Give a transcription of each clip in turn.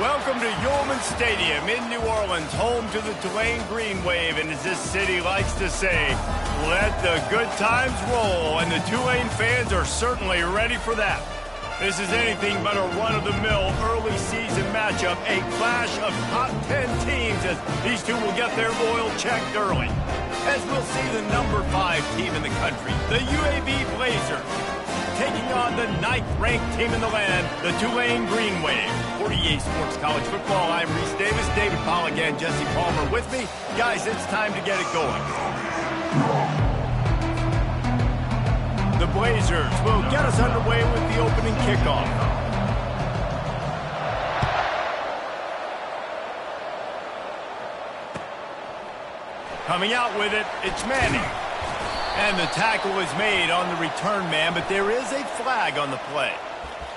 Welcome to Yulman Stadium in New Orleans, home to the Tulane Green Wave, and as this city likes to say, let the good times roll, and the Tulane fans are certainly ready for that. This is anything but a run-of-the-mill early season matchup, a clash of top 10 teams as these two will get their oil checked early. As we'll see the number 5 team in the country, the UAB Blazers, taking on the 9th-ranked team in the land, the Tulane Green Wave. For EA Sports College Football, I'm Reese Davis, David Paul again, Jesse Palmer with me. Guys, it's time to get it going. The Blazers will get us underway with the opening kickoff. Coming out with it, it's Manning. And the tackle is made on the return man, but there is a flag on the play.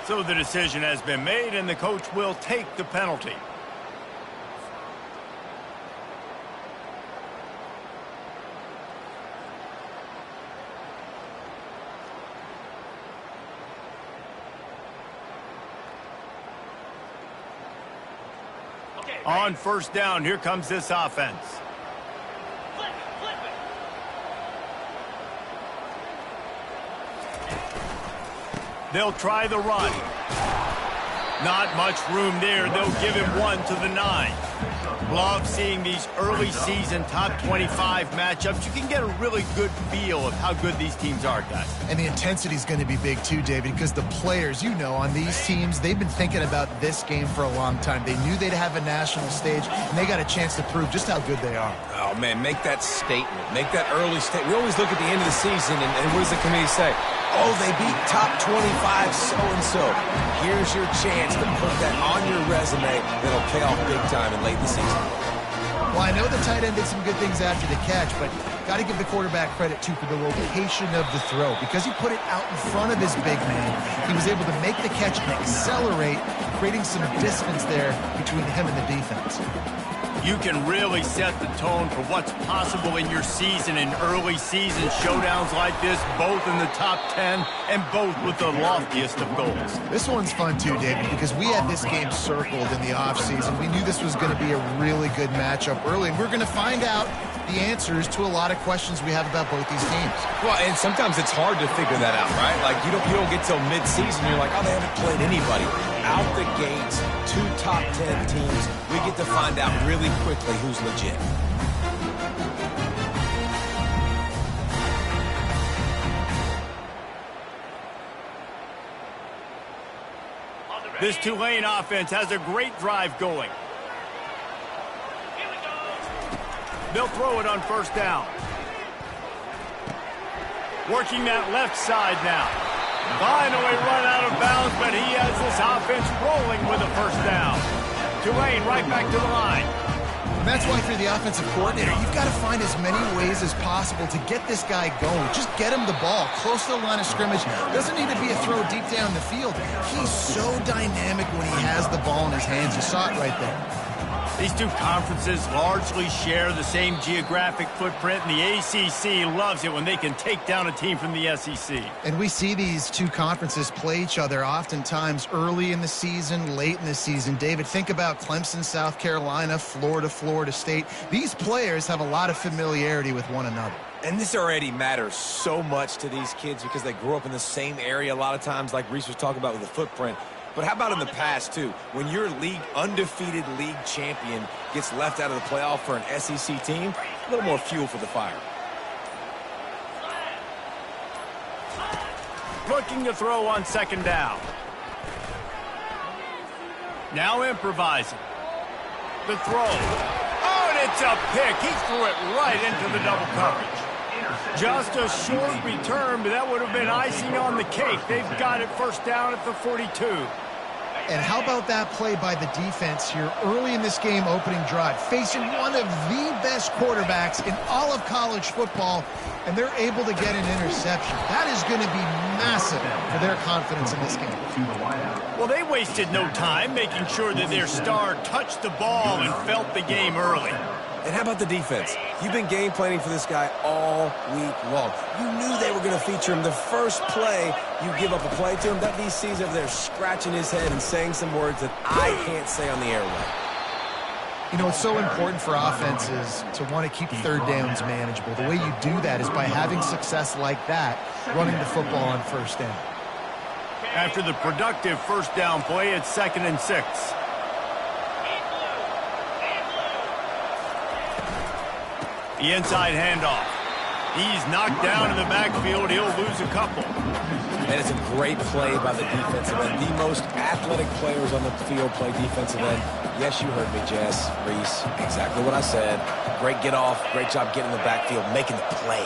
So the decision has been made, and the coach will take the penalty. On first down, here comes this offense. They'll try the run. Not much room there. They'll give him one to the 9. Love seeing these early season top 25 matchups. You can get a really good feel of how good these teams are, guys. And the intensity is going to be big too, David, because the players, you know, on these teams, they've been thinking about this game for a long time. They knew they'd have a national stage, and they got a chance to prove just how good they are. Oh, man, make that statement. Make that early statement. We always look at the end of the season, and what does the committee say? Oh, they beat top 25 so-and-so. Here's your chance to put that on your resume that'll pay off big time in late in the season. Well, I know the tight end did some good things after the catch, but got to give the quarterback credit, too, for the location of the throw. Because he put it out in front of his big man, he was able to make the catch and accelerate, creating some distance there between him and the defense. You can really set the tone for what's possible in your season in early season showdowns like this, both in the top 10 and both with the loftiest of goals. This one's fun too, David, because we had this game circled in the offseason. We knew this was going to be a really good matchup early, and we're going to find out the answers to a lot of questions we have about both these teams. Well, and sometimes it's hard to figure that out, right? Like, you don't get till mid-season, you're like, oh, they haven't played anybody. Out the gates, 2 top 10 teams, we get to find out really quickly who's legit. This Tulane offense has a great drive going. They'll throw it on first down. Working that left side now. Finally run out of bounds, but he has this offense rolling with a first down. Tulane right back to the line. And that's why, if you're the offensive coordinator, you've got to find as many ways as possible to get this guy going. Just get him the ball close to the line of scrimmage. Doesn't need to be a throw deep down the field. He's so dynamic when he has the ball in his hands. You saw it right there. These two conferences largely share the same geographic footprint, and the ACC loves it when they can take down a team from the SEC. And we see these two conferences play each other oftentimes early in the season, late in the season. David, think about Clemson, South Carolina, Florida, Florida State. These players have a lot of familiarity with one another. And this already matters so much to these kids because they grew up in the same area a lot of times, like Reese was talking about with the footprint. But how about in the past, too? When your undefeated league champion gets left out of the playoff for an SEC team, a little more fuel for the fire. Looking to throw on second down. Now improvising. The throw. Oh, and it's a pick. He threw it right into the double coverage. Just a short return, but that would have been icing on the cake. They've got it first down at the 42. And how about that play by the defense here early in this game, opening drive, facing one of the best quarterbacks in all of college football, and they're able to get an interception. That is going to be massive for their confidence in this game. Well, they wasted no time making sure that their star touched the ball and felt the game early. And how about the defense? You've been game planning for this guy all week long. You knew they were going to feature him. The first play, you give up a play to him. That DC's over there scratching his head and saying some words that I can't say on the airway. You know, it's so important for offenses to want to keep third downs manageable. The way you do that is by having success like that, running the football on first down. After the productive first down play, it's 2nd and 6. The inside handoff. He's knocked down in the backfield. He'll lose a couple. And it's a great play by the defensive end. The most athletic players on the field play defensive end. Yes, you heard me, Jess, Reese. Exactly what I said. Great get off. Great job getting in the backfield, making the play.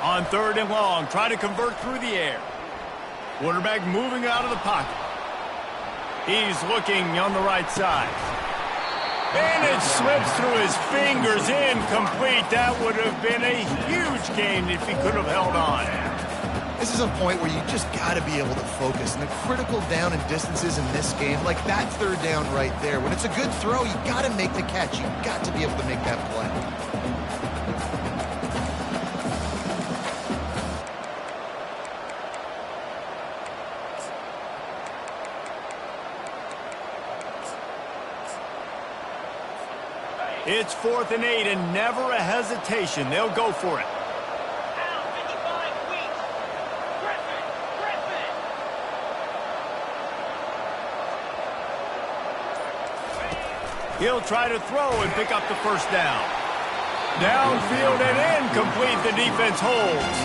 On 3rd and long, try to convert through the air. Quarterback moving out of the pocket. He's looking on the right side. And it slips through his fingers, incomplete. That would have been a huge gain if he could have held on. This is a point where you just got to be able to focus. And the critical down and distances in this game, like that 3rd down right there, when it's a good throw, you got to make the catch. You got to be able to make that play. It's 4th and 8 and never a hesitation. They'll go for it. He'll try to throw and pick up the first down. Downfield and incomplete. The defense holds.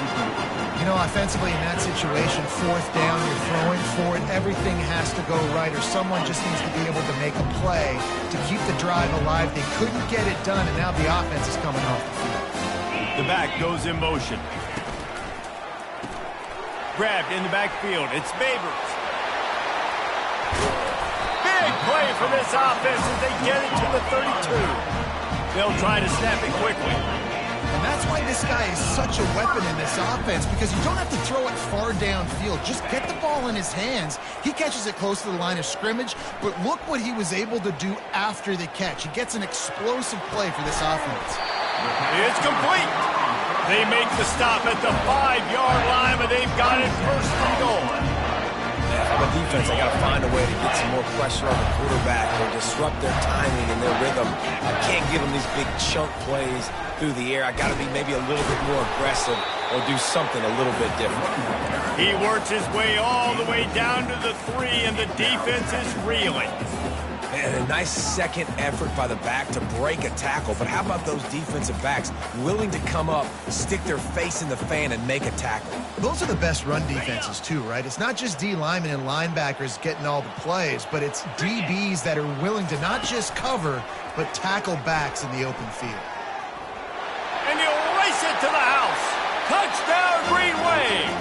You know, offensively in that situation, 4th down, you're throwing for it. Everything has to go right, or someone just needs to be able to make a play to keep the drive alive. They couldn't get it done, and now the offense is coming off the field. The back goes in motion. Grabbed in the backfield. It's Babers. Big play for this offense as they get it to the 32. They'll try to snap it quickly. And that's why this guy is such a weapon in this offense, because you don't have to throw it far downfield. Just get the ball in his hands. He catches it close to the line of scrimmage, but look what he was able to do after the catch. He gets an explosive play for this offense. It's complete. They make the stop at the 5-yard line, but they've got it 1st and goal. On the defense, I got to find a way to get some more pressure on the quarterback or disrupt their timing and their rhythm. I can't give them these big chunk plays through the air. I got to be maybe a little bit more aggressive or do something a little bit different. He works his way all the way down to the 3, and the defense is reeling. And a nice second effort by the back to break a tackle. But how about those defensive backs willing to come up, stick their face in the fan, and make a tackle? Those are the best run defenses, too, right? It's not just D linemen and linebackers getting all the plays, but it's DBs that are willing to not just cover, but tackle backs in the open field. And he'll race it to the house. Touchdown, Green Wave.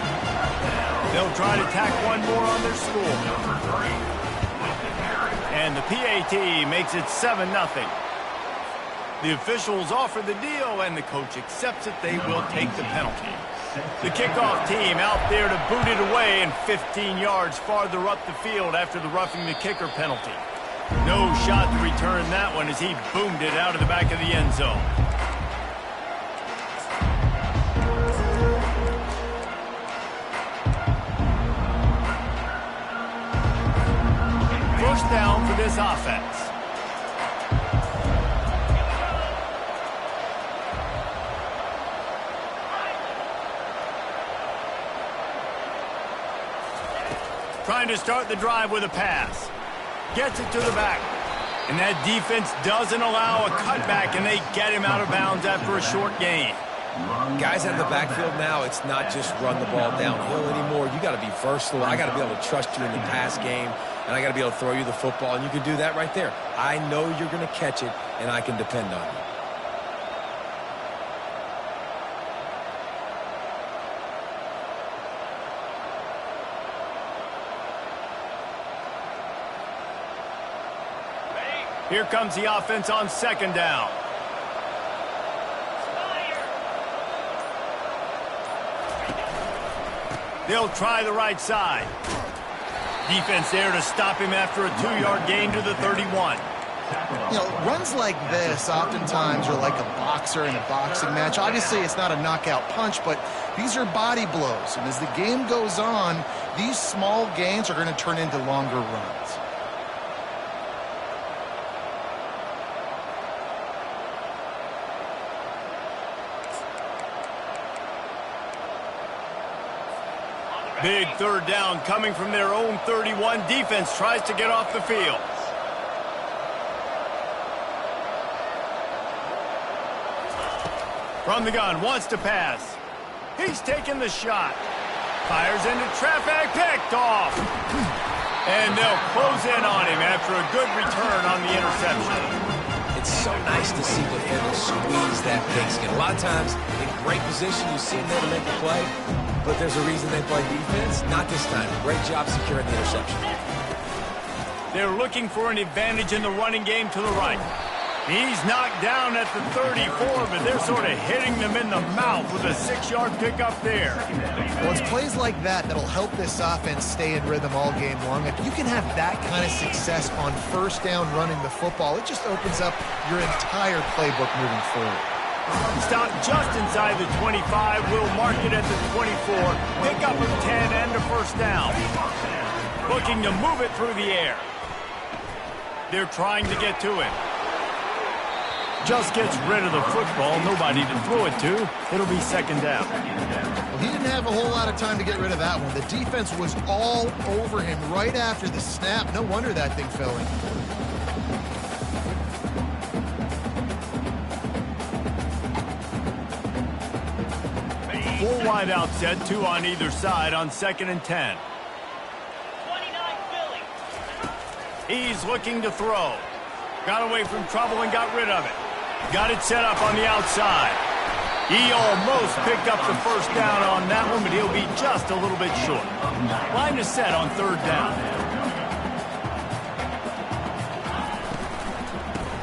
They'll try to tack one more on their score. And the PAT makes it 7-0. The officials offer the deal, and the coach accepts it. They will take the penalty. The kickoff team out there to boot it away, and 15 yards farther up the field after the roughing the kicker penalty. No shot to return that one as he boomed it out of the back of the end zone. First down for this offense. Trying to start the drive with a pass. Gets it to the back. And that defense doesn't allow a cutback, and they get him out of bounds after a short gain. Guys out of the backfield now, it's not just run the ball downhill anymore. You got to be versatile. I got to be able to trust you in the pass game, and I got to be able to throw you the football, and you can do that right there. I know you're going to catch it, and I can depend on you. Here comes the offense on second down. They'll try the right side. Defense there to stop him after a 2-yard gain to the 31. You know, runs like this oftentimes are like a boxer in a boxing match. Obviously, it's not a knockout punch, but these are body blows. And as the game goes on, these small gains are going to turn into longer runs. Big third down coming from their own 31. Defense tries to get off the field. From the gun, wants to pass. He's taking the shot. Fires into traffic, picked off. And they'll close in on him after a good return on the interception. It's so nice to see defenders squeeze that pigskin. A lot of times, in great position, you see them there to make the play, but there's a reason they play defense. Not this time. Great job securing the interception. They're looking for an advantage in the running game to the right. He's knocked down at the 34, but they're sort of hitting them in the mouth with a 6-yard pickup there. Well, it's plays like that that'll help this offense stay in rhythm all game long. If you can have that kind of success on first down running the football, it just opens up your entire playbook moving forward. Stop just inside the 25. We'll mark it at the 24. Pick up of 10 and a first down. Looking to move it through the air. They're trying to get to it. Just gets rid of the football. Nobody to throw it to. It'll be second down. Well, he didn't have a whole lot of time to get rid of that one. The defense was all over him right after the snap. No wonder that thing fell in. Full wide out set, 2 on either side on 2nd and 10. He's looking to throw. Got away from trouble and got rid of it. Got it set up on the outside. He almost picked up the first down on that one, but he'll be just a little bit short. Line is set on 3rd down.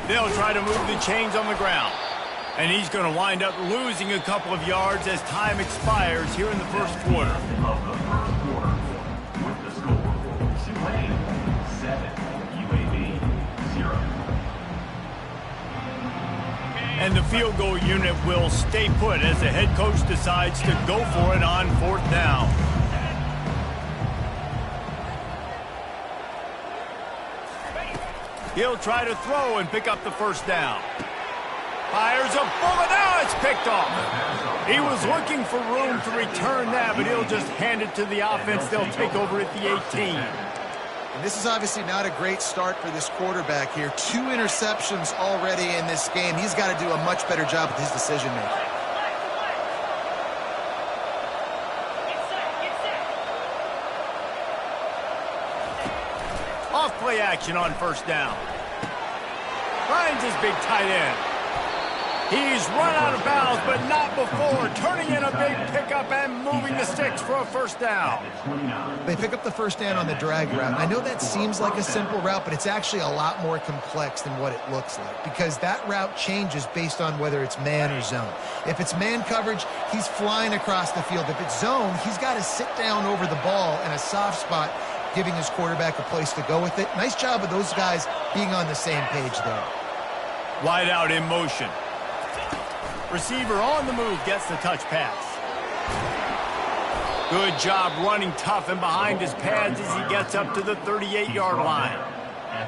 They'll try to move the chains on the ground. And he's going to wind up losing a couple of yards as time expires here in the first quarter. With the score, Tulane 7, UAB 0. And the field goal unit will stay put as the head coach decides to go for it on 4th down. He'll try to throw and pick up the first down. Fires a bullet. Now it's picked off. He was looking for room to return that, but he'll just hand it to the offense. They'll take over at the 18. And this is obviously not a great start for this quarterback here. 2 interceptions already in this game. He's got to do a much better job with his decision-making. Off play action on first down. Finds his big tight end. He's run out of bounds, but not before. Turning in a big pickup and moving the sticks for a first down. They pick up the first down on the drag route. I know that seems like a simple route, but it's actually a lot more complex than what it looks like because that route changes based on whether it's man or zone. If it's man coverage, he's flying across the field. If it's zone, he's got to sit down over the ball in a soft spot, giving his quarterback a place to go with it. Nice job of those guys being on the same page there. Wide out in motion. Receiver on the move gets the touch pass. Good job running tough and behind his pads as he gets up to the 38-yard line.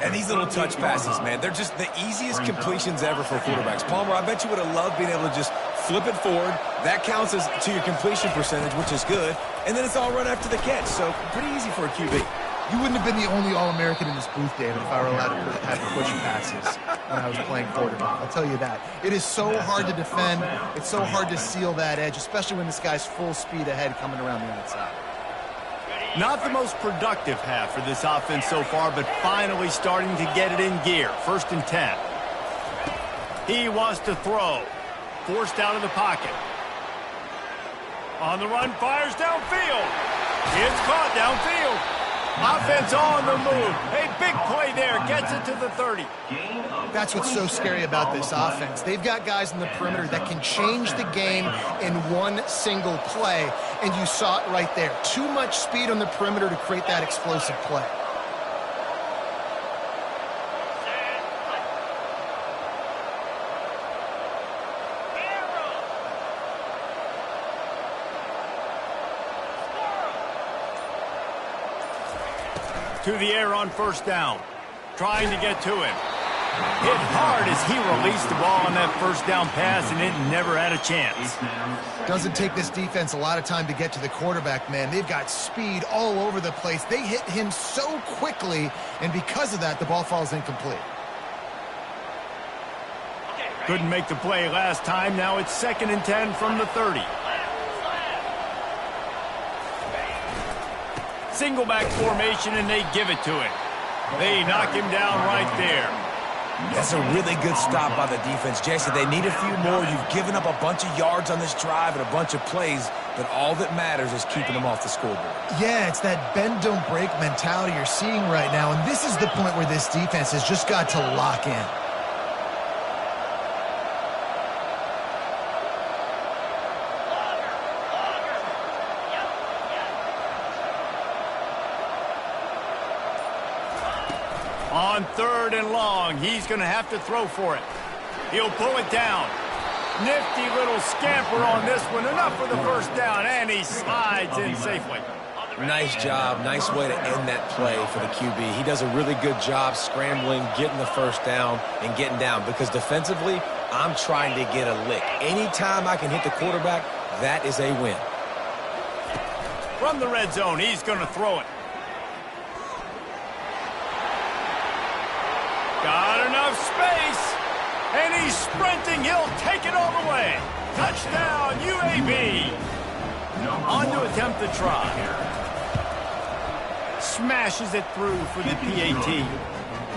And these little touch passes, man, they're just the easiest completions ever for quarterbacks. Palmer, I bet you would have loved being able to just flip it forward. That counts as to your completion percentage, which is good. And then it's all run after the catch, so pretty easy for a QB. You wouldn't have been the only All-American in this booth, David, if I were allowed to have push passes when I was playing quarterback. I'll tell you that. It is so hard to defend. It's so hard to seal that edge, especially when this guy's full speed ahead coming around the outside. Not the most productive half for this offense so far, but finally starting to get it in gear. 1st and 10. He wants to throw. Forced out of the pocket. On the run, fires downfield. It's caught downfield. Offense on the move. A big play there. Gets it to the 30. That's what's so scary about this offense. They've got guys in the perimeter that can change the game in one single play. and you saw it right there. Too much speed on the perimeter to create that explosive play. To the air on first down. Trying to get to him. Hit hard as he released the ball on that first down pass, and it never had a chance. Doesn't take this defense a lot of time to get to the quarterback, man. They've got speed all over the place. They hit him so quickly, and because of that, the ball falls incomplete. Couldn't make the play last time. Now it's 2nd and 10 from the 30. Single back formation, and they give it to him. They knock him down right there. That's a really good stop by the defense. Jesse, they need a few more. You've given up a bunch of yards on this drive and a bunch of plays, but all that matters is keeping them off the scoreboard. Yeah, it's that bend, don't break mentality you're seeing right now, and this is the point where this defense has just got to lock in. On 3rd and long, he's going to have to throw for it. He'll pull it down. Nifty little scamper on this one. Enough for the first down, and he slides in safely. Nice job. Nice way to end that play for the QB. He does a really good job scrambling, getting the first down, and getting down. Because defensively, I'm trying to get a lick. Anytime I can hit the quarterback, that is a win. From the red zone, he's going to throw it. Got enough space, and he's sprinting. He'll take it all the way. Touchdown, UAB. On to attempt the try. Smashes it through for the PAT.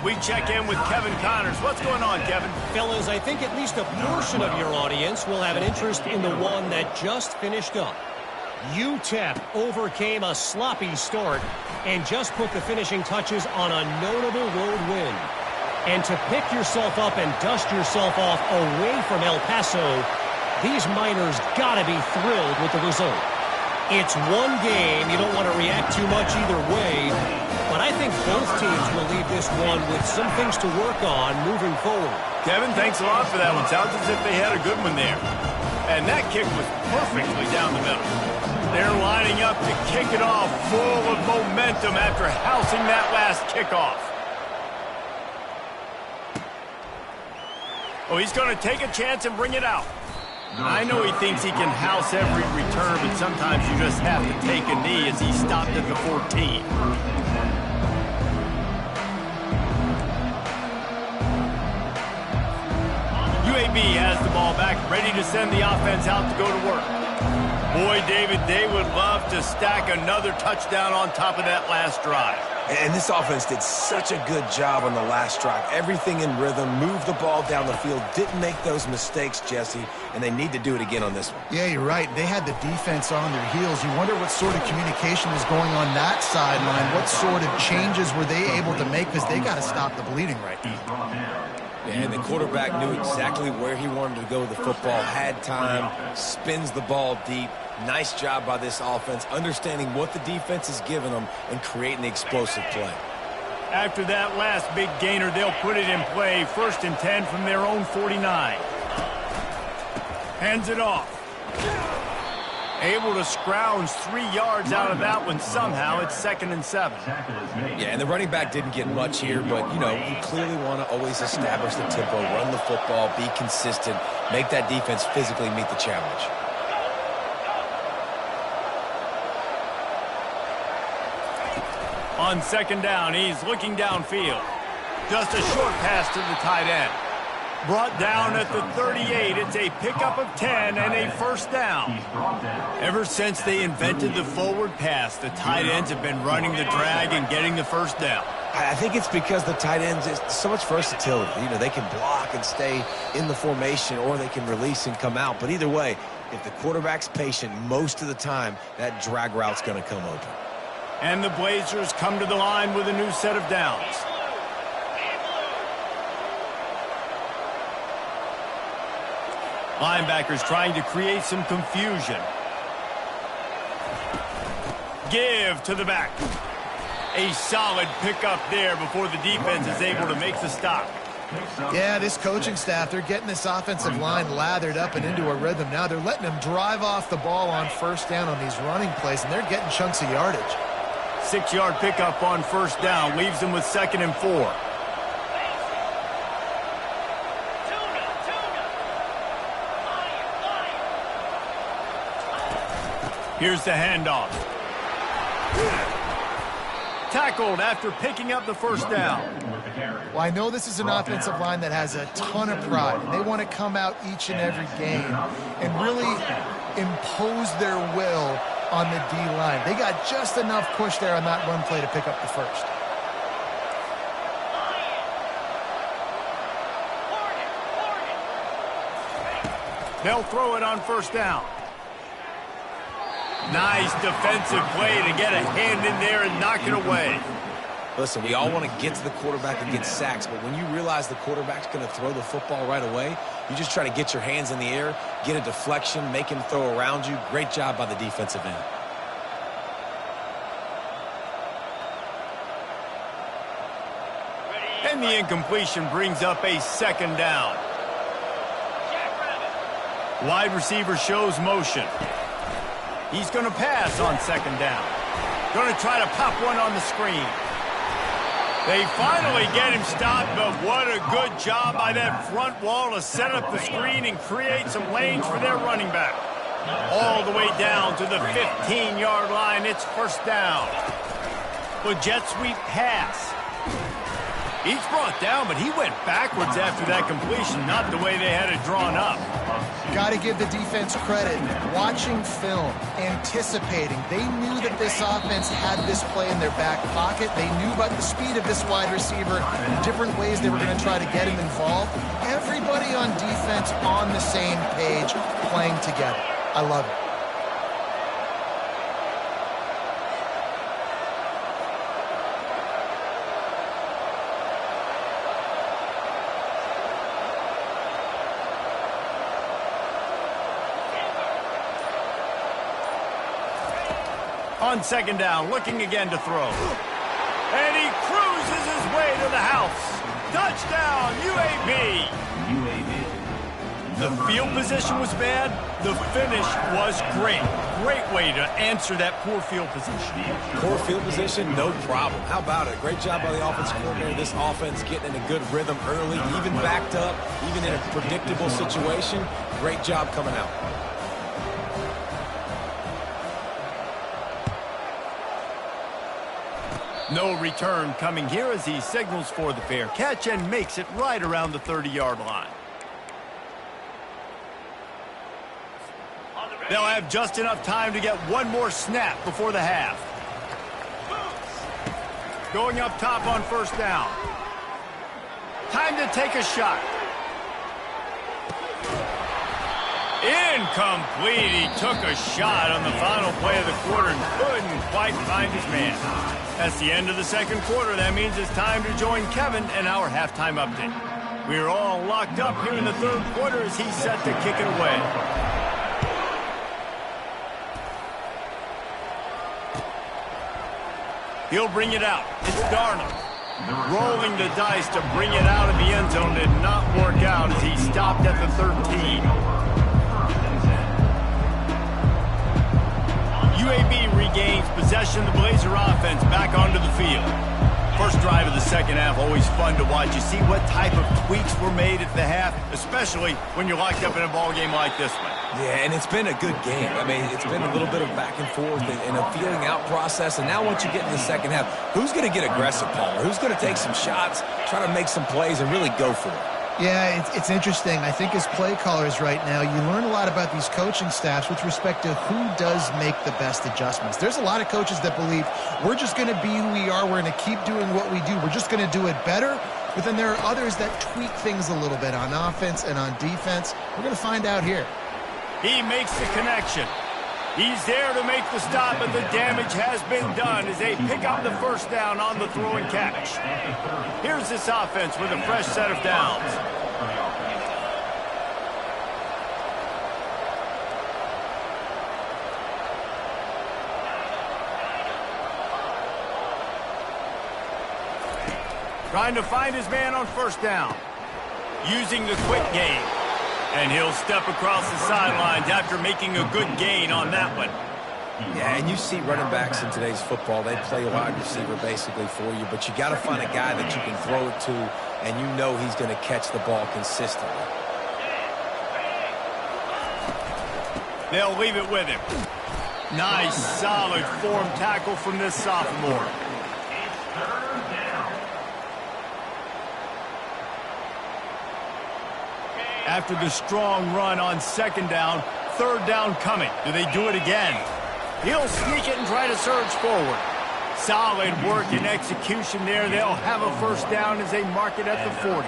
We check in with Kevin Connors. What's going on, Kevin? Fellas, I think at least a portion of your audience will have an interest in the one that just finished up. UTEP overcame a sloppy start and just put the finishing touches on a notable road win. And to pick yourself up and dust yourself off away from El Paso, these Miners gotta be thrilled with the result. It's one game, you don't want to react too much either way, but I think both teams will leave this one with some things to work on moving forward. Kevin, thanks a lot for that one. Sounds as if they had a good one there. And that kick was perfectly down the middle. They're lining up to kick it off full of momentum after housing that last kickoff. Oh, he's going to take a chance and bring it out. I know he thinks he can house every return, but sometimes you just have to take a knee as he stopped at the 14. UAB has the ball back, ready to send the offense out to go to work. Boy, David, they would love to stack another touchdown on top of that last drive. And this offense did such a good job on the last drive. Everything in rhythm, moved the ball down the field, didn't make those mistakes, Jesse, and they need to do it again on this one. Yeah, you're right. They had the defense on their heels. You wonder what sort of communication was going on that sideline. What sort of changes were they able to make, because they got to stop the bleeding right now. Yeah, and the quarterback knew exactly where he wanted to go with the football, had time, spins the ball deep. Nice job by this offense, understanding what the defense is giving them and creating the explosive play. After that last big gainer, they'll put it in play. 1st and 10 from their own 49. Hands it off. Able to scrounge 3 yards out of that one somehow. It's 2nd and 7. Yeah, and the running back didn't get much here, but, you know, you clearly want to always establish the tempo, run the football, be consistent, make that defense physically meet the challenge. On 2nd down, he's looking downfield. Just a short pass to the tight end. Brought down at the 38. It's a pickup of 10 and a 1st down. Ever since they invented the forward pass, the tight ends have been running the drag and getting the 1st down. I think it's because the tight ends, is so much versatility. You know, they can block and stay in the formation, or they can release and come out. But either way, if the quarterback's patient most of the time, that drag route's going to come open. And the Blazers come to the line with a new set of downs. Linebackers trying to create some confusion. Give to the back. A solid pickup there before the defense is able to make the stop. Yeah, this coaching staff, they're getting this offensive line lathered up and into a rhythm now. They're letting them drive off the ball on first down on these running plays, and they're getting chunks of yardage. 6-yard pickup on first down leaves them with 2nd and 4. Here's the handoff. Tackled after picking up the first down. Well, I know this is an offensive line that has a ton of pride. They want to come out each and every game and really impose their will on the D-line. They got just enough push there on that run play to pick up the first. They'll throw it on first down. Nice defensive play to get a hand in there and knock it away. Listen, we all want to get to the quarterback and get sacks, but when you realize the quarterback's going to throw the football right away, you just try to get your hands in the air, get a deflection, make him throw around you. Great job by the defensive end. And the incompletion brings up a 2nd down. Wide receiver shows motion. He's going to pass on 2nd down. Going to try to pop one on the screen. They finally get him stopped, but what a good job by that front wall to set up the screen and create some lanes for their running back. All the way down to the 15-yard line. It's first down. The jet sweep pass. He's brought down, but he went backwards after that completion, not the way they had it drawn up. Got to give the defense credit. Watching film, anticipating. They knew that this offense had this play in their back pocket. They knew about the speed of this wide receiver and different ways they were going to try to get him involved. Everybody on defense on the same page, playing together. I love it. On 2nd down, looking again to throw. And he cruises his way to the house. Touchdown, UAB. The field position was bad. The finish was great. Great way to answer that poor field position. Poor field position, no problem. How about it? Great job by the offensive coordinator. This offense getting in a good rhythm early, even backed up, even in a predictable situation. Great job coming out. No return coming here as he signals for the fair catch and makes it right around the 30-yard line. They'll have just enough time to get one more snap before the half. Going up top on first down. Time to take a shot. Incomplete. He took a shot on the final play of the quarter and couldn't quite find his man. That's the end of the 2nd quarter. That means it's time to join Kevin in our halftime update. We're all locked up here in the 3rd quarter as he's set to kick it away. He'll bring it out. It's Darnold. Rolling the dice to bring it out of the end zone did not work out as he stopped at the 13. UAB regains possession of the Blazer offense back onto the field. First drive of the 2nd half, always fun to watch. You see what type of tweaks were made at the half, especially when you're locked up in a ball game like this one. Yeah, and it's been a good game. I mean, it's been a little bit of back and forth and a feeling out process. And now once you get in the 2nd half, who's going to get aggressive, Palmer? Who's going to take some shots, try to make some plays, and really go for it? Yeah, it's interesting. I think as play callers right now, you learn a lot about these coaching staffs with respect to who does make the best adjustments. There's a lot of coaches that believe we're just going to be who we are. We're going to keep doing what we do. We're just going to do it better. But then there are others that tweak things a little bit on offense and on defense. We're going to find out here. He makes the connection. He's there to make the stop, but the damage has been done as they pick up the first down on the throw and catch. Here's this offense with a fresh set of downs. Trying to find his man on first down. Using the quick game. And he'll step across the sidelines after making a good gain on that one. Yeah, and you see running backs in today's football, they play wide receiver basically for you, but you got to find a guy that you can throw it to, and you know he's going to catch the ball consistently. They'll leave it with him. Nice, solid form tackle from this sophomore. After the strong run on second down, third down coming. Do they do it again? He'll sneak it and try to surge forward. Solid work and execution there. They'll have a first down as they mark it at the 40.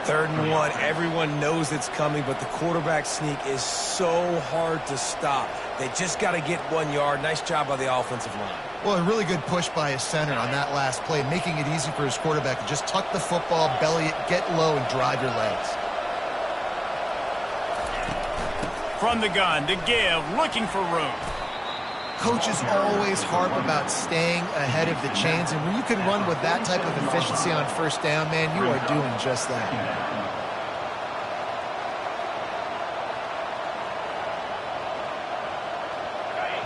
3rd and 1. Everyone knows it's coming, but the quarterback sneak is so hard to stop. They just got to get 1 yard. Nice job by the offensive line. Well, a really good push by his center on that last play, making it easy for his quarterback to just tuck the football, belly it, get low, and drive your legs. From the gun to give, looking for room. Coaches always harp about staying ahead of the chains, and when you can run with that type of efficiency on first down, man, you are doing just that.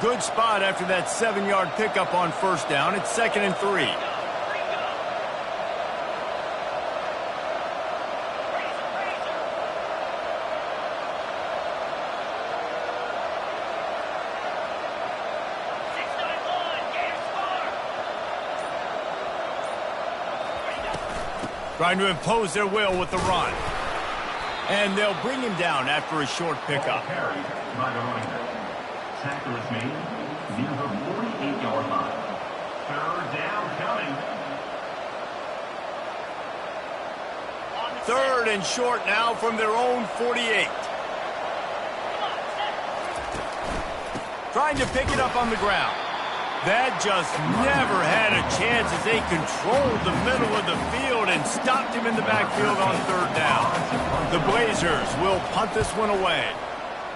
Good spot after that 7-yard pickup on first down. It's 2nd and 3. Trying to impose their will with the run. And they'll bring him down after a short pickup. Tackle is made near the 48-yard line. 3rd down coming. 3rd and short now from their own 48. Trying to pick it up on the ground. That just never had a chance as they controlled the middle of the field and stopped him in the backfield on 3rd down. The Blazers will punt this one away.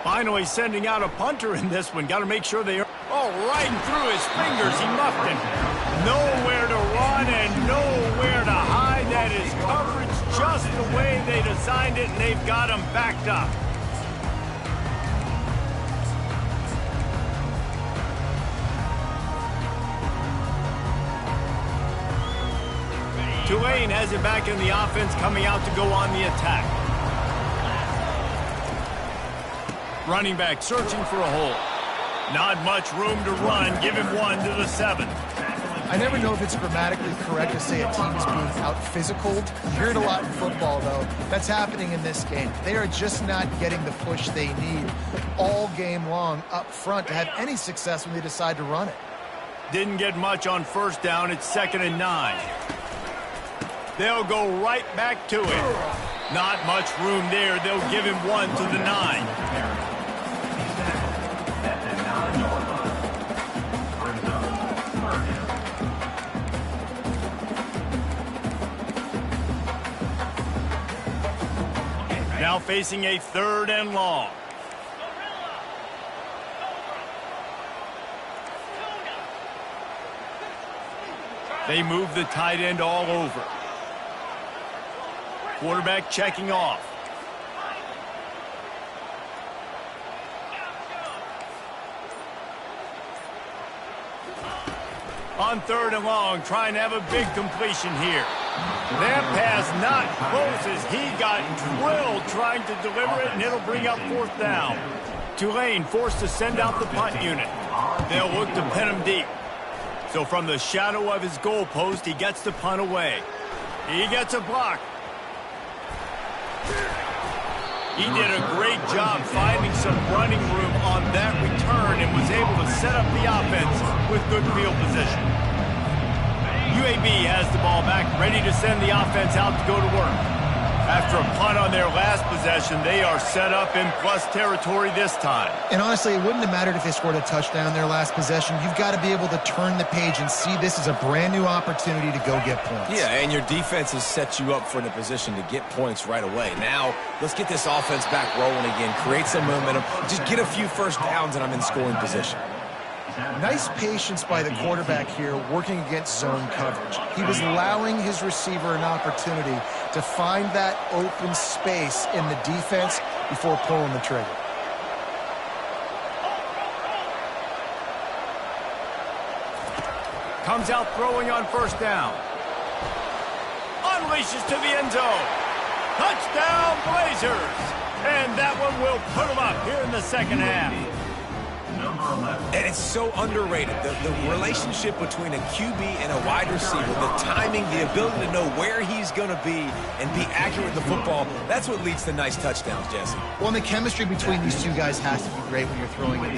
Finally sending out a punter in this one. Got to make sure they are... Oh, riding through his fingers. He muffed him. Nowhere to run and nowhere to hide. That is coverage just the way they designed it, and they've got him backed up. Tulane has it back in the offense, coming out to go on the attack. Running back searching for a hole. Not much room to run. Give him 1 to the 7. I never know if it's grammatically correct to say a team is being out-physicaled. You hear it a lot in football, though. That's happening in this game. They are just not getting the push they need all game long up front to have any success when they decide to run it. Didn't get much on first down. It's 2nd and 9. They'll go right back to it. Not much room there. They'll give him 1 to the 9. Now facing a 3rd and long. They move the tight end all over. Quarterback checking off. On 3rd and long, trying to have a big completion here. That pass not close as he got drilled trying to deliver it, and it'll bring up 4th down. Tulane forced to send out the punt unit. They'll look to pin him deep. So from the shadow of his goal post, he gets the punt away. He gets a block. He did a great job finding some running room on that return and was able to set up the offense with good field position. UAB has the ball back, ready to send the offense out to go to work. After a punt on their last possession, they are set up in plus territory this time. And honestly, it wouldn't have mattered if they scored a touchdown their last possession. You've got to be able to turn the page and see this as a brand new opportunity to go get points. Yeah, and your defense has set you up for the position to get points right away. Now, let's get this offense back rolling again, create some momentum, just get a few first downs, and I'm in scoring position. Nice patience by the quarterback here working against zone coverage. He was allowing his receiver an opportunity to find that open space in the defense before pulling the trigger. Comes out throwing on first down. Unleashes to the end zone. Touchdown, Blazers! And that one will put them up here in the second half. And it's so underrated. The relationship between a QB and a wide receiver, the timing, the ability to know where he's going to be and be accurate with the football, that's what leads to nice touchdowns, Jesse. Well, and the chemistry between these two guys has to be great when you're throwing it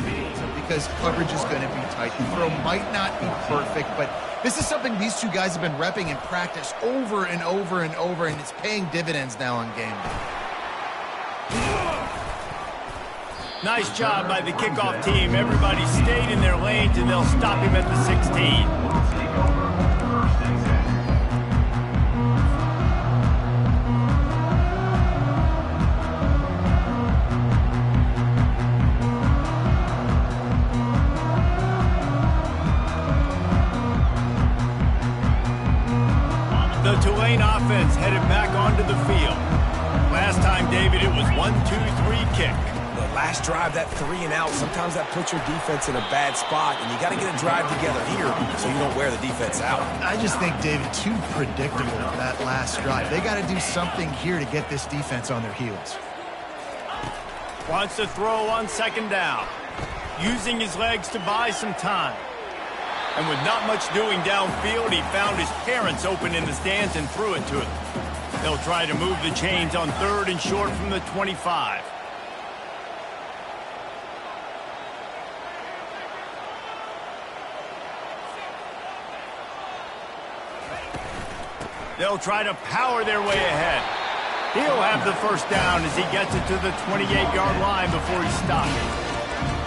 because coverage is going to be tight. The throw might not be perfect, but this is something these two guys have been repping in practice over and over and over, and it's paying dividends now on game day. Nice job by the kickoff team. Everybody stayed in their lanes, and they'll stop him at the 16. The Tulane offense headed back onto the field. Last time, David, it was 1-2-3 kick. Last drive, that 3 and out, sometimes that puts your defense in a bad spot, and you got to get a drive together here so you don't wear the defense out. I just think, David, too predictable that last drive. They got to do something here to get this defense on their heels. Wants to throw on second down, using his legs to buy some time. And with not much doing downfield, he found his parents open in the stands and threw it to them. They'll try to move the chains on third and short from the 25. They'll try to power their way ahead. He'll have the first down as he gets it to the 28-yard line before he stops.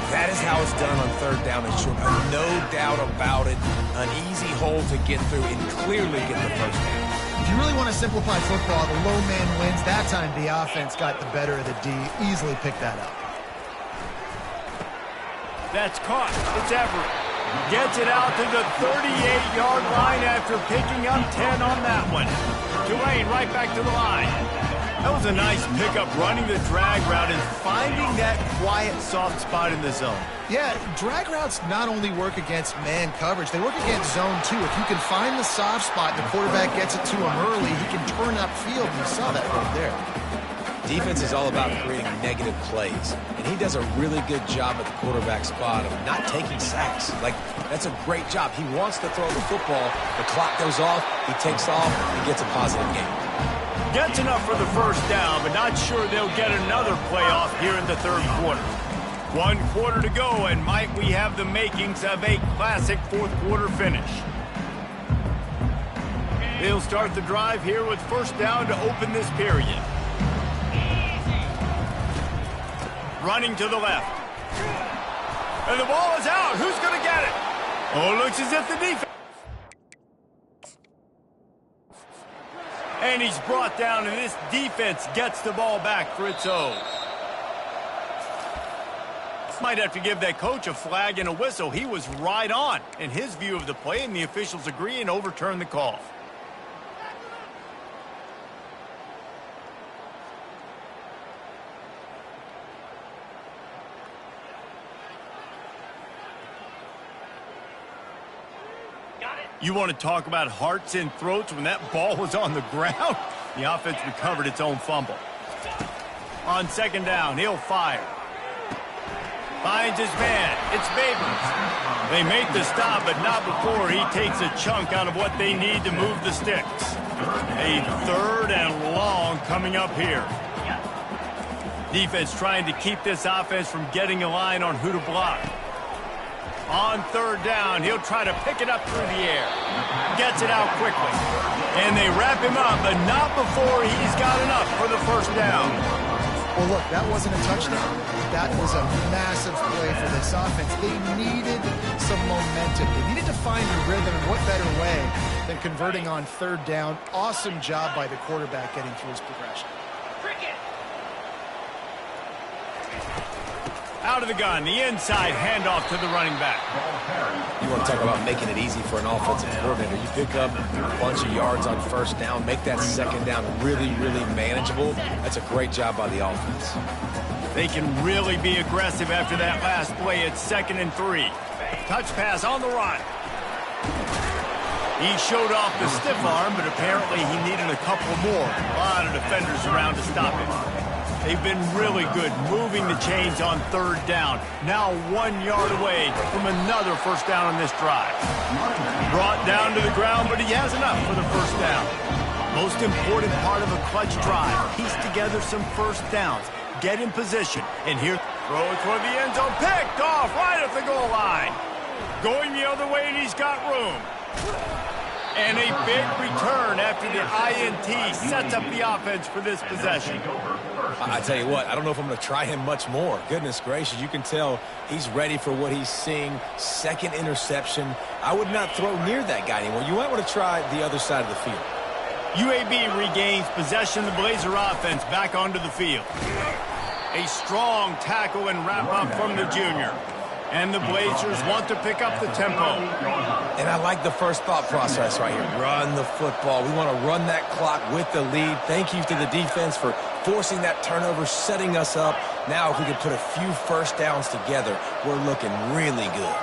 That is how it's done on third down and short. No doubt about it. An easy hole to get through and clearly get the first down. If you really want to simplify football, the low man wins. That time the offense got the better of the D. Easily picked that up. That's caught. It's Everett. Gets it out to the 38-yard line after picking up 10 on that one. Tulane right back to the line. That was a nice pickup running the drag route and finding that quiet, soft spot in the zone. Yeah, drag routes not only work against man coverage, they work against zone too. If you can find the soft spot, the quarterback gets it to him early, he can turn upfield. You saw that right there. Defense is all about creating negative plays, and he does a really good job at the quarterback spot of not taking sacks. Like, that's a great job. He wants to throw the football. The clock goes off. He takes off. He gets a positive game. Gets enough for the first down, but not sure they'll get another playoff here in the third quarter. 1 quarter to go, and might we have the makings of a classic fourth-quarter finish. They'll start the drive here with first down to open this period. Running to the left. And the ball is out. Who's going to get it? Oh, looks as if the defense. And he's brought down, and this defense gets the ball back for its own. Might have to give that coach a flag and a whistle. He was right on in his view of the play, and the officials agree and overturn the call. You want to talk about hearts and throats when that ball was on the ground? The offense recovered its own fumble. On second down, he'll fire. Finds his man. It's Babers. They make the stop, but not before he takes a chunk out of what they need to move the sticks. A third and long coming up here. Defense trying to keep this offense from getting a line on who to block. On third down, he'll try to pick it up through the air. Gets it out quickly. And they wrap him up, but not before he's got enough for the first down. Well, look, that wasn't a touchdown. That was a massive play for this offense. They needed some momentum. They needed to find a rhythm, and what better way than converting on third down. Awesome job by the quarterback getting through his progression. Out of the gun, the inside handoff to the running back. You want to talk about making it easy for an offensive coordinator. You pick up a bunch of yards on first down, make that second down really, really manageable. That's a great job by the offense. They can really be aggressive after that last play at 2nd and 3. Touch pass on the run. He showed off the stiff arm, but apparently he needed a couple more. A lot of defenders around to stop him. They've been really good moving the chains on 3rd down. Now 1 yard away from another first down on this drive. Brought down to the ground, but he has enough for the first down. Most important part of a clutch drive. Piece together some first downs. Get in position. And here, throw it toward the end zone. Picked off right at the goal line. Going the other way, and he's got room. And a big return after the INT sets up the offense for this possession. I tell you what, I don't know if I'm going to try him much more. Goodness gracious, you can tell he's ready for what he's seeing. 2nd interception. I would not throw near that guy anymore. You might want to try the other side of the field. UAB regains possession of the Blazer offense back onto the field. A strong tackle and wrap-up from the junior. And the Blazers want to pick up the tempo. And I like the first thought process right here. Run the football. We want to run that clock with the lead. Thank you to the defense for forcing that turnover, setting us up. Now if we can put a few first downs together, we're looking really good.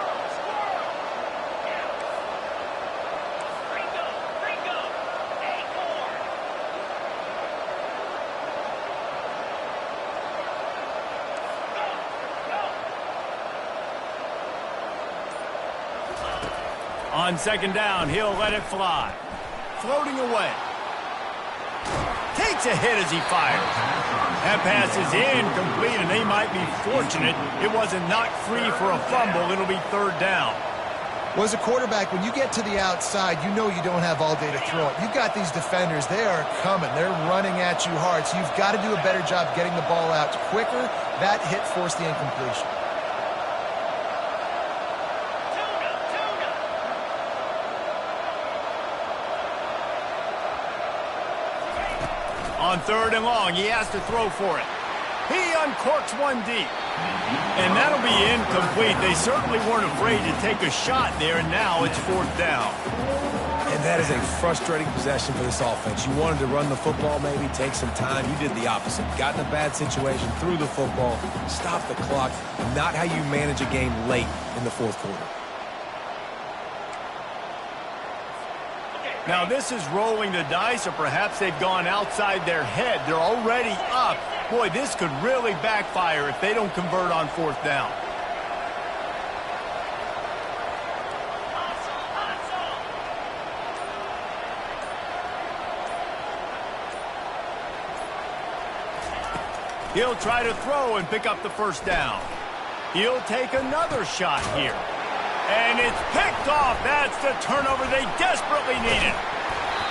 On 2nd down, he'll let it fly. Floating away. Takes a hit as he fires. That pass is incomplete, and they might be fortunate it wasn't knocked free for a fumble. It'll be 3rd down. Well, as a quarterback, when you get to the outside, you know you don't have all day to throw it. You've got these defenders. They are coming. They're running at you hard, so you've got to do a better job getting the ball out quicker. That hit forced the incompletion. On 3rd and long, he has to throw for it. He uncorks one deep. And that'll be incomplete. They certainly weren't afraid to take a shot there, and now it's 4th down. And that is a frustrating possession for this offense. You wanted to run the football, maybe take some time. You did the opposite. Got in a bad situation, threw the football, stopped the clock. Not how you manage a game late in the 4th quarter. Now this is rolling the dice, or perhaps they've gone outside their head. They're already up. Boy, this could really backfire if they don't convert on 4th down. He'll try to throw and pick up the first down. He'll take another shot here. And it's picked off. That's the turnover they desperately needed.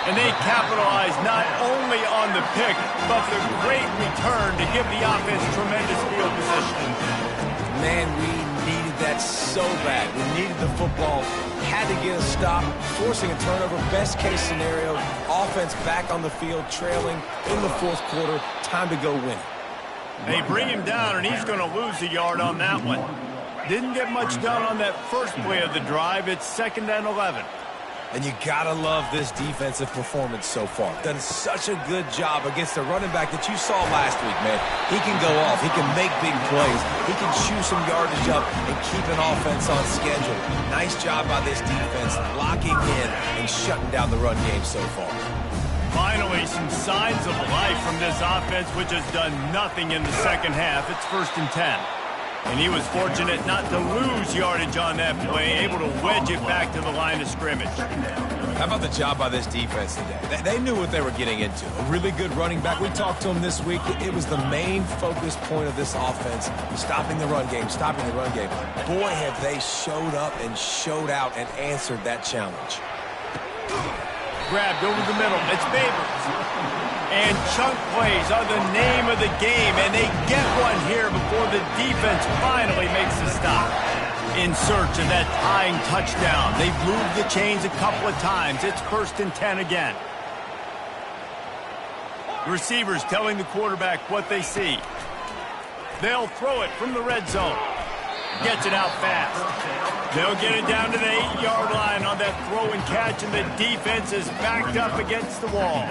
And they capitalize not only on the pick, but the great return to give the offense tremendous field position. Man, we needed that so bad. We needed the football. Had to get a stop, forcing a turnover. Best case scenario, offense back on the field, trailing in the 4th quarter. Time to go win. They bring him down, and he's going to lose a yard on that one. Didn't get much done on that first play of the drive. It's 2nd and 11. And you gotta love this defensive performance so far. Done such a good job against the running back that you saw last week, man. He can go off. He can make big plays. He can chew some yardage up and keep an offense on schedule. Nice job by this defense locking in and shutting down the run game so far. Finally, some signs of life from this offense, which has done nothing in the second half. It's 1st and 10. And he was fortunate not to lose yardage on that play, able to wedge it back to the line of scrimmage. How about the job by this defense today? They knew what they were getting into. A really good running back. We talked to him this week. It was the main focus point of this offense, stopping the run game, stopping the run game. Boy, have they showed up and showed out and answered that challenge. Grabbed over the middle. It's Babers. And chunk plays are the name of the game, and they get one here before the defense finally makes a stop. In search of that tying touchdown. They've moved the chains a couple of times. It's 1st and 10 again. The receivers telling the quarterback what they see. They'll throw it from the red zone. Gets it out fast. They'll get it down to the 8-yard line on that throw and catch, and the defense is backed up against the wall.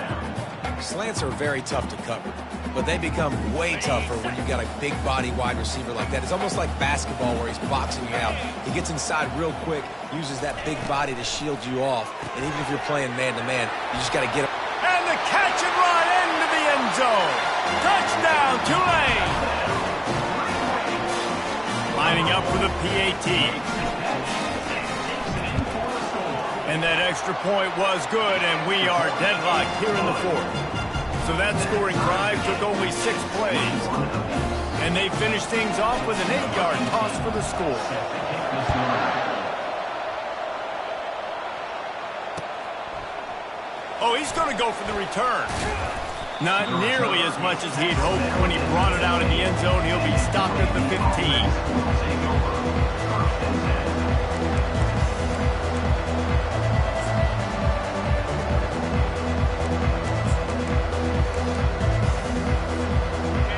Slants are very tough to cover, but they become way tougher when you've got a big body wide receiver like that. It's almost like basketball where he's boxing you out. He gets inside real quick, uses that big body to shield you off, and even if you're playing man-to-man, you just got to get him. And the catch and run into the end zone. Touchdown, Tulane. Lining up for the PAT. And that extra point was good, and we are deadlocked here in the fourth. So that scoring drive took only 6 plays. And they finished things off with an 8-yard toss for the score. Oh, he's going to go for the return. Not nearly as much as he'd hoped when he brought it out in the end zone. He'll be stopped at the 15.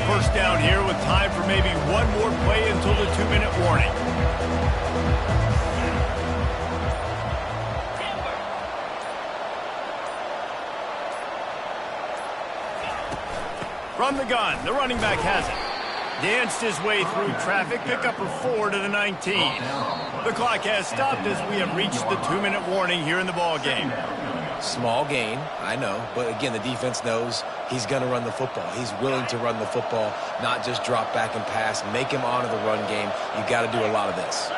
First down here with time for maybe one more play until the 2-minute warning. From the gun, the running back has it. Danced his way through traffic, pick up a 4 to the 19. The clock has stopped as we have reached the 2-minute warning here in the ball game. Small gain, I know, but again, the defense knows he's going to run the football. He's willing to run the football, not just drop back and pass, make him honor the run game. You got to do a lot of this.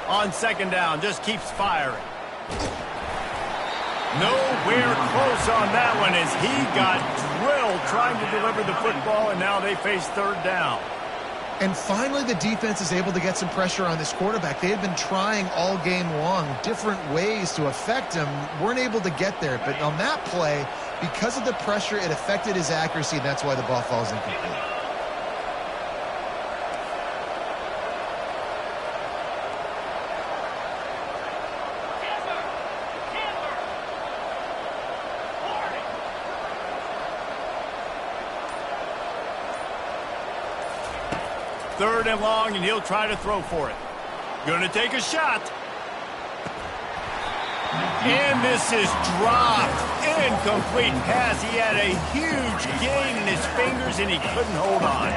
On second down, just keeps firing. Nowhere close on that one as he got drilled trying to deliver the football, and now they face third down. And finally, the defense is able to get some pressure on this quarterback. They had been trying all game long different ways to affect him, weren't able to get there. But on that play, because of the pressure, it affected his accuracy, and that's why the ball falls incomplete. Third and long, and he'll try to throw for it. Going to take a shot. And this is dropped. Incomplete pass. He had a huge gain in his fingers, and he couldn't hold on.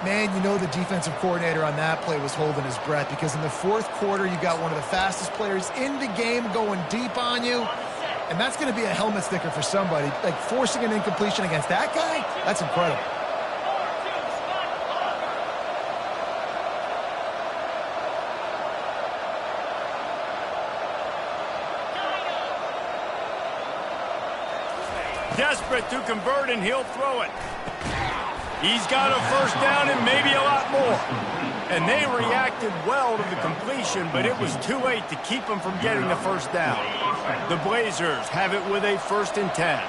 Man, you know the defensive coordinator on that play was holding his breath, because in the fourth quarter, you got one of the fastest players in the game going deep on you. And that's going to be a helmet sticker for somebody. Like, forcing an incompletion against that guy, that's incredible. Desperate to convert, and he'll throw it. He's got a first down and maybe a lot more. And they reacted well to the completion, but it was too late to keep him from getting the first down. The Blazers have it with a 1st and 10.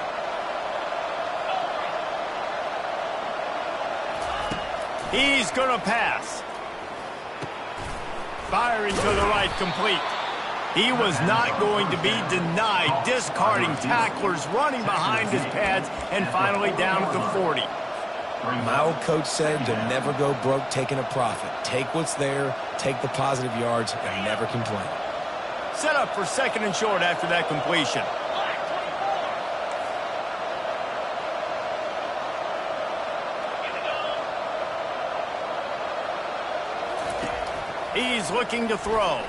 He's going to pass. Firing to the right, complete. He was not going to be denied, discarding tacklers, running behind his pads, and finally down at the 40. My old coach said you'll never go broke taking a profit. Take what's there, take the positive yards, and never complain. Set up for 2nd and short after that completion. He's looking to throw.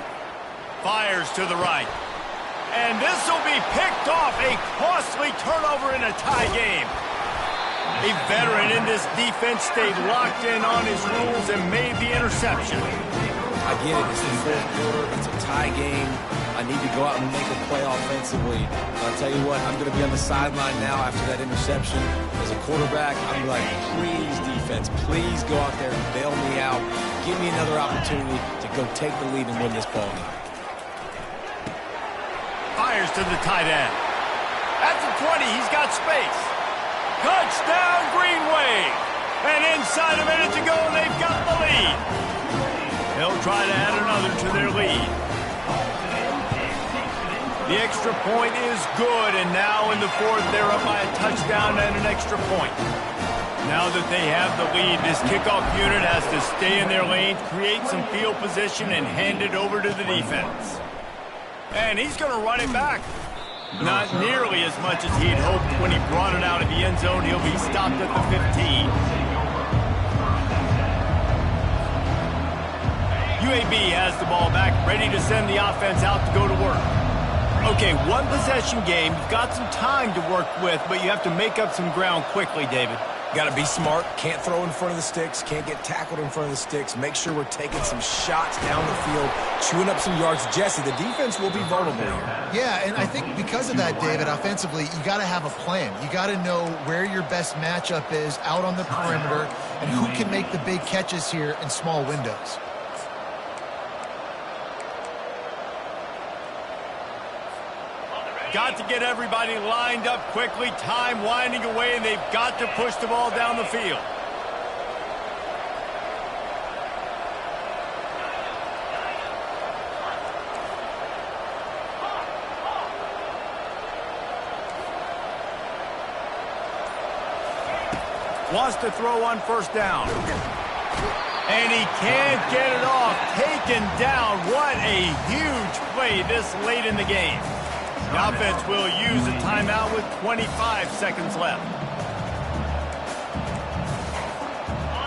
Fires to the right. And this will be picked off. A costly turnover in a tie game. A veteran in this defense stayed locked in on his rules and made the interception. I get it. It's the fourth quarter. It's a tie game. I need to go out and make a play offensively. But I'll tell you what, I'm going to be on the sideline now after that interception. As a quarterback, I'm like, please, defense, please go out there and bail me out. Give me another opportunity to go take the lead and win this ball game. Fires to the tight end. At the 20, he's got space. Touchdown, Green Wave. And inside a minute to go, and they've got the lead. They'll try to add another to their lead. The extra point is good, and now in the fourth, they're up by a touchdown and an extra point. Now that they have the lead, this kickoff unit has to stay in their lane, create some field position, and hand it over to the defense. And he's going to run it back. Not nearly as much as he'd hoped when he brought it out of the end zone. He'll be stopped at the 15. UAB has the ball back, ready to send the offense out to go to work. Okay, one possession game. You've got some time to work with, but you have to make up some ground quickly, David. Got to be smart. Can't throw in front of the sticks. Can't get tackled in front of the sticks. Make sure we're taking some shots down the field, chewing up some yards. Jesse, the defense will be vulnerable here. Yeah, and I think because of that, David, offensively, you got to have a plan. You got to know where your best matchup is out on the perimeter and who can make the big catches here in small windows. Got to get everybody lined up quickly. Time winding away, and they've got to push the ball down the field. Wants to throw on first down. And he can't get it off. Taken down. What a huge play this late in the game. The offense will use a timeout with 25 seconds left.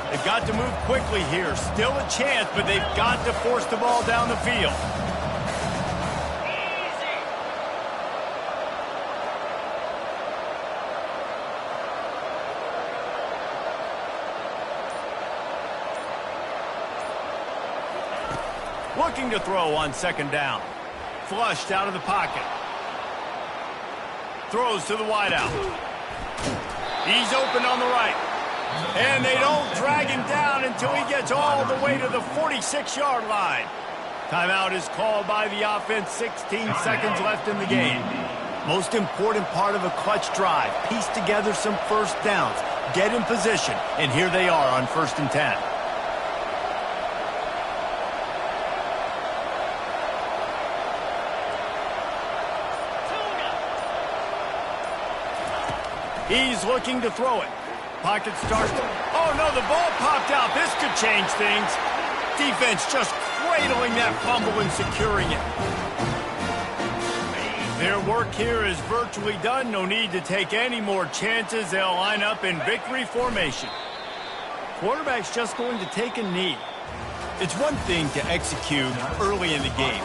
They've got to move quickly here. Still a chance, but they've got to force the ball down the field. Looking to throw on second down. Flushed out of the pocket. Throws to the wideout. He's open on the right. And they don't drag him down until he gets all the way to the 46-yard line. Timeout is called by the offense. 16 seconds left in the game. Most important part of a clutch drive. Piece together some first downs. Get in position. And here they are on 1st and 10. He's looking to throw it. Pocket starts. Oh, no, the ball popped out. This could change things. Defense just cradling that fumble and securing it. Their work here is virtually done. No need to take any more chances. They'll line up in victory formation. Quarterback's just going to take a knee. It's one thing to execute early in the game.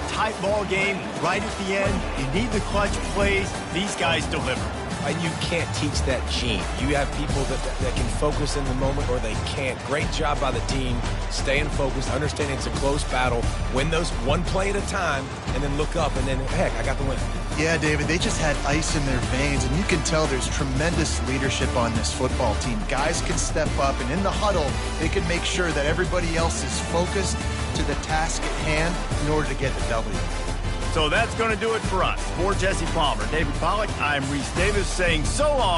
Tight ball game, right at the end. You need the clutch plays. These guys deliver. And you can't teach that gene. You have people that can focus in the moment or they can't. Great job by the team, staying focused, understanding it's a close battle, win those one play at a time, and then look up, and then, heck, I got the win. Yeah, David, they just had ice in their veins, and you can tell there's tremendous leadership on this football team. Guys can step up, and in the huddle, they can make sure that everybody else is focused to the task at hand in order to get the W. So that's going to do it for us. For Jesse Palmer, David Pollack, I'm Reese Davis saying so long.